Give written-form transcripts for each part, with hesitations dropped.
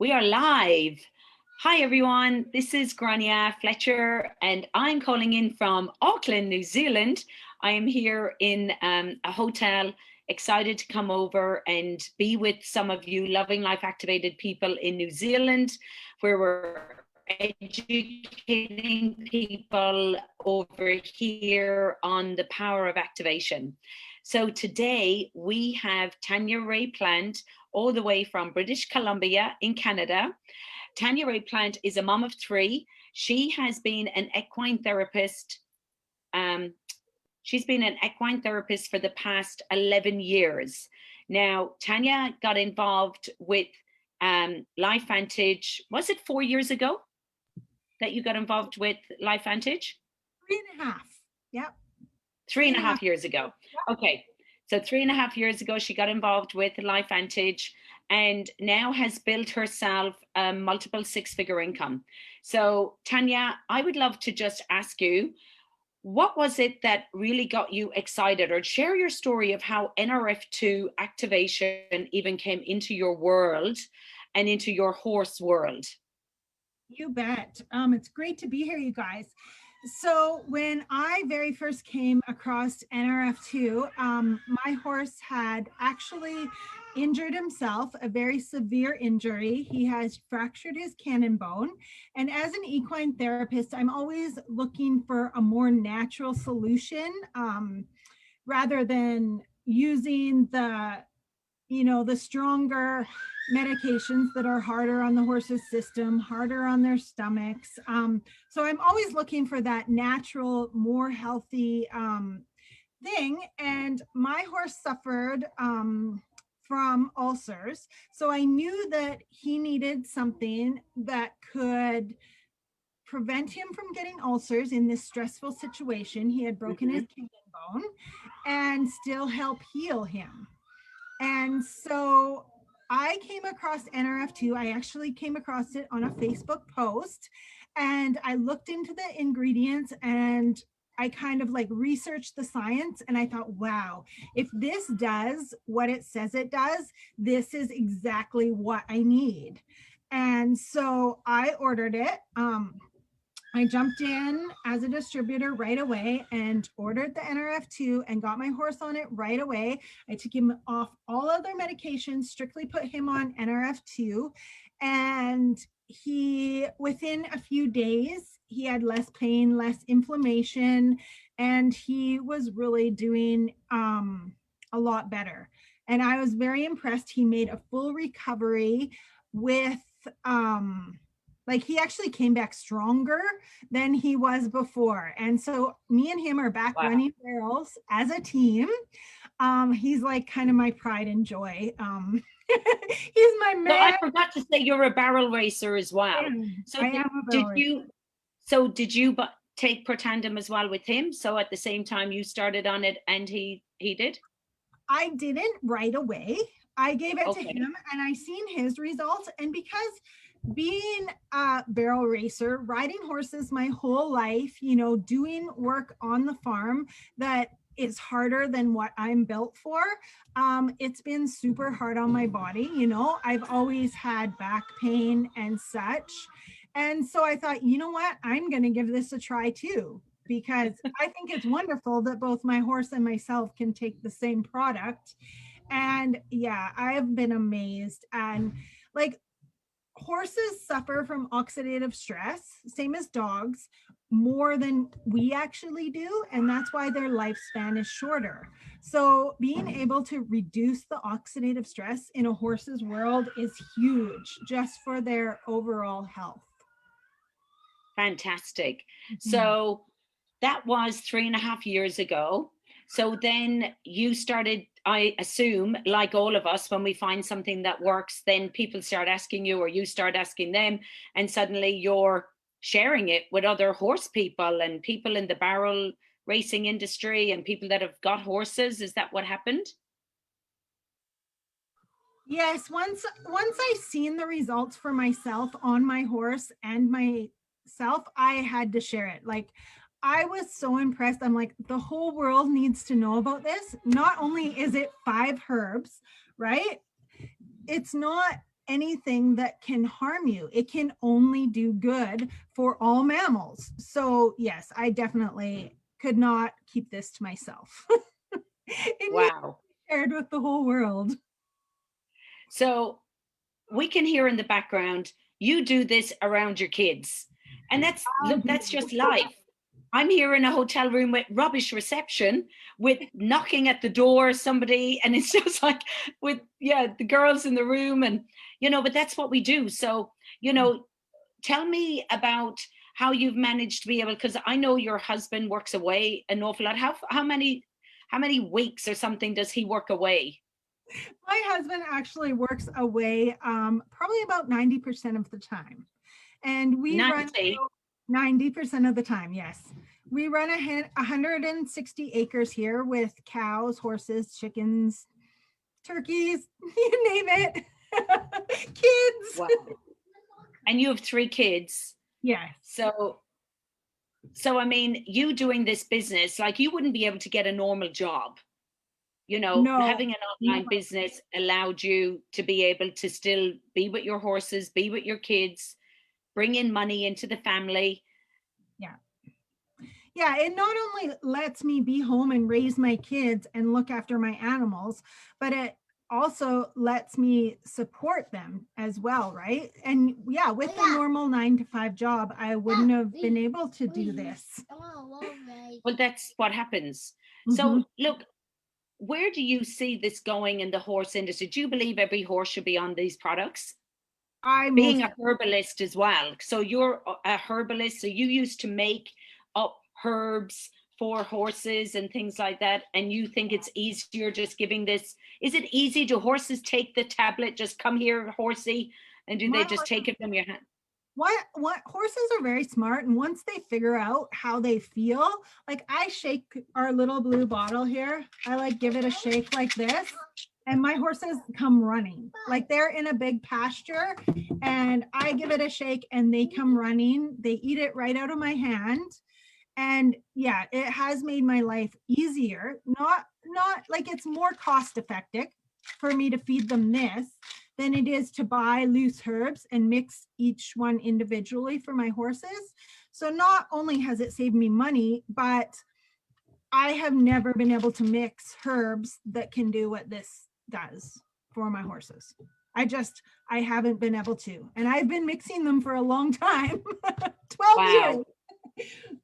We are live. Hi, everyone. This is Grania Fletcher, and I'm calling in from Auckland, New Zealand. I am here in a hotel, excited to come over and be with some of you loving life activated people in New Zealand, where we're educating people over here on the power of activation. So today we have Tanya Plante, all the way from British Columbia in Canada. Tanya Plante is a mom of three. She has been an equine therapist. She's been an equine therapist for the past 11 years. Now, Tanya got involved with LifeVantage. Was it 4 years ago that you got involved with LifeVantage? 3.5. Yep. 3.5 years ago. Okay. So 3.5 years ago, she got involved with LifeVantage and now has built herself a multiple six-figure income. So Tanya, I would love to just ask you, what was it that really got you excited, or share your story of how NRF2 activation even came into your world and into your horse world? You bet. It's great to be here, you guys. So when I very first came across NRF2, my horse had actually injured himself, a very severe injury. He has fractured his cannon bone. And as an equine therapist, I'm always looking for a more natural solution rather than using the stronger medications that are harder on the horse's system, harder on their stomachs. So I'm always looking for that natural, more healthy thing. And my horse suffered from ulcers. So I knew that he needed something that could prevent him from getting ulcers in this stressful situation. He had broken his cannon bone, and still help heal him. And so I came across NRF2. I actually came across it on a Facebook post, and I looked into the ingredients and I kind of like researched the science, and I thought, wow, if this does what it says it does, this is exactly what I need. And so I ordered it. I jumped in as a distributor right away and ordered the NRF2 and got my horse on it right away. I took him off all other medications, strictly put him on NRF2. And he, within a few days, he had less pain, less inflammation, and he was really doing a lot better. And I was very impressed. He made a full recovery with he actually came back stronger than he was before. And so me and him are back running barrels as a team. He's like kind of my pride and joy. He's my man. So I forgot to say you're a barrel racer as well. Did you take Pro Tandem as well with him? So at the same time you started on it and he did? I didn't right away. I gave it to him and I seen his results. And because being a barrel racer, riding horses my whole life, doing work on the farm that is harder than what I'm built for, it's been super hard on my body. I've always had back pain and such. And so I thought, you know what, I'm going to give this a try too, because I think it's wonderful that both my horse and myself can take the same product. And yeah, I have been amazed. And horses suffer from oxidative stress, same as dogs, more than we actually do. And that's why their lifespan is shorter. So being able to reduce the oxidative stress in a horse's world is huge just for their overall health. Fantastic. So that was 3.5 years ago. So then you started, I assume, like all of us, when we find something that works, then people start asking you, or you start asking them, and suddenly you're sharing it with other horse people and people in the barrel racing industry and people that have got horses. Is that what happened? Yes. Once I seen the results for myself on my horse and myself, I had to share it. I was so impressed. I'm like, the whole world needs to know about this. Not only is it 5 herbs, right? It's not anything that can harm you. It can only do good for all mammals. So yes, I definitely could not keep this to myself. It needs to Wow. be shared with the whole world. So we can hear in the background, you do this around your kids. And that's, I look, that's do. just life. I'm here in a hotel room with rubbish reception, with knocking at the door, somebody, and it's just like with, yeah, the girls in the room, and, but that's what we do. So, tell me about how you've managed to be able, because I know your husband works away an awful lot. How many weeks or something does he work away? My husband actually works away probably about 90% of the time. And we run 90. 90% of the time, yes. We run 160 acres here with cows, horses, chickens, turkeys, you name it. Kids. Wow. And you have 3 kids. Yes. So I mean, you doing this business, like you wouldn't be able to get a normal job. No. Having an online business allowed you to be able to still be with your horses, be with your kids, bring in money into the family. Yeah. Yeah, it not only lets me be home and raise my kids and look after my animals, but it also lets me support them as well, right? And yeah, with a normal 9 to 5 job, I wouldn't have been able to do this. Well, that's what happens. Mhm. So look, where do you see this going in the horse industry? Do you believe every horse should be on these products? I Being most a herbalist as well. So you're a herbalist. So you used to make up herbs for horses and things like that. And you think it's easier just giving this? Is it easy? Do horses take the tablet? Just come here, horsey, and do they my just take it from your hand? what horses are very smart, and once they figure out how they feel, like I shake our little blue bottle here, I like give it a shake like this, and my horses come running, like they're in a big pasture, and I give it a shake and they come running, they eat it right out of my hand. And yeah, it has made my life easier. Not like it's more cost effective for me to feed them this than it is to buy loose herbs and mix each one individually for my horses. So not only has it saved me money, but I have never been able to mix herbs that can do what this does for my horses. I haven't been able to. And I've been mixing them for a long time. 12 years. Wow.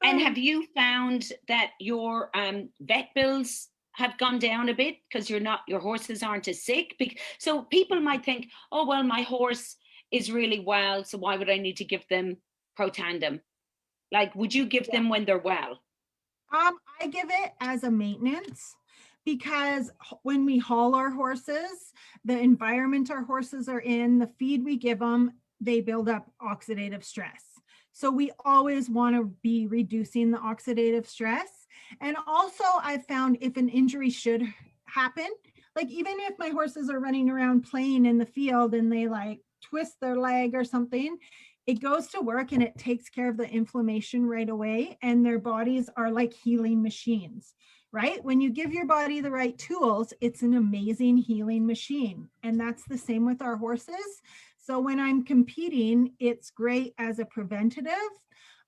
And have you found that your vet bills have gone down a bit because your horses aren't as sick? So people might think, oh, well, my horse is really well, so why would I need to give them Protandem? Like, would you give them when they're well? I give it as a maintenance because when we haul our horses, the environment our horses are in, the feed we give them, they build up oxidative stress. So we always want to be reducing the oxidative stress. And also, I found if an injury should happen, like even if my horses are running around playing in the field and they like twist their leg or something, it goes to work and it takes care of the inflammation right away. And their bodies are like healing machines, right? When you give your body the right tools, it's an amazing healing machine. And that's the same with our horses. So when I'm competing, it's great as a preventative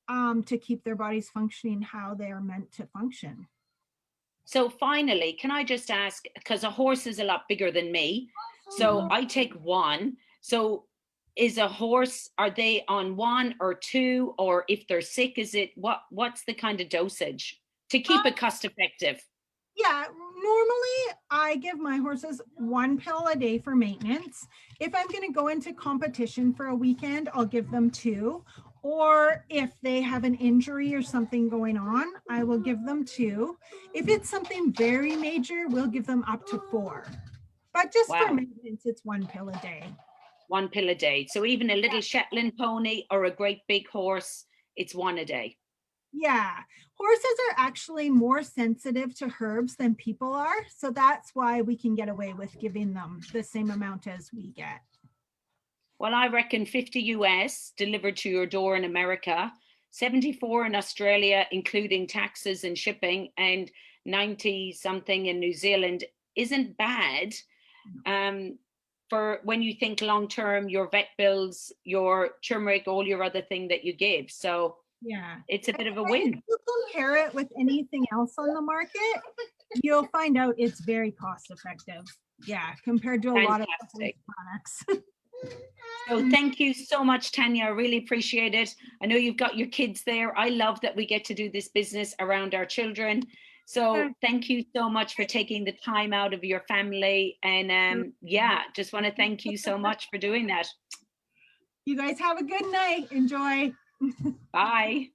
to keep their bodies functioning how they are meant to function. So finally, can I just ask, because a horse is a lot bigger than me, so I take one. So is a horse, are they on 1 or 2, or if they're sick, what's the kind of dosage to keep it cost effective? Yeah, normally I give my horses 1 pill a day for maintenance. If I'm going to go into competition for a weekend, I'll give them 2. Or if they have an injury or something going on, I will give them 2. If it's something very major, we'll give them up to 4. But just for Wow, maintenance, it's 1 pill a day. 1 pill a day. So even a little Shetland pony or a great big horse, it's 1 a day. Yeah, horses are actually more sensitive to herbs than people are. So that's why we can get away with giving them the same amount as we get. Well, I reckon 50 US delivered to your door in America, 74 in Australia, including taxes and shipping, and 90 something in New Zealand isn't bad. for when you think long term, your vet bills, your turmeric, all your other thing that you give. So yeah, it's a bit of a and win. if you compare it with anything else on the market, you'll find out it's very cost effective. Yeah, compared to a lot of Fantastic. products. So thank you so much, Tanya. I really appreciate it. I know you've got your kids there. I love that we get to do this business around our children. So thank you so much for taking the time out of your family. And yeah, just want to thank you so much for doing that. You guys have a good night. Enjoy. Bye.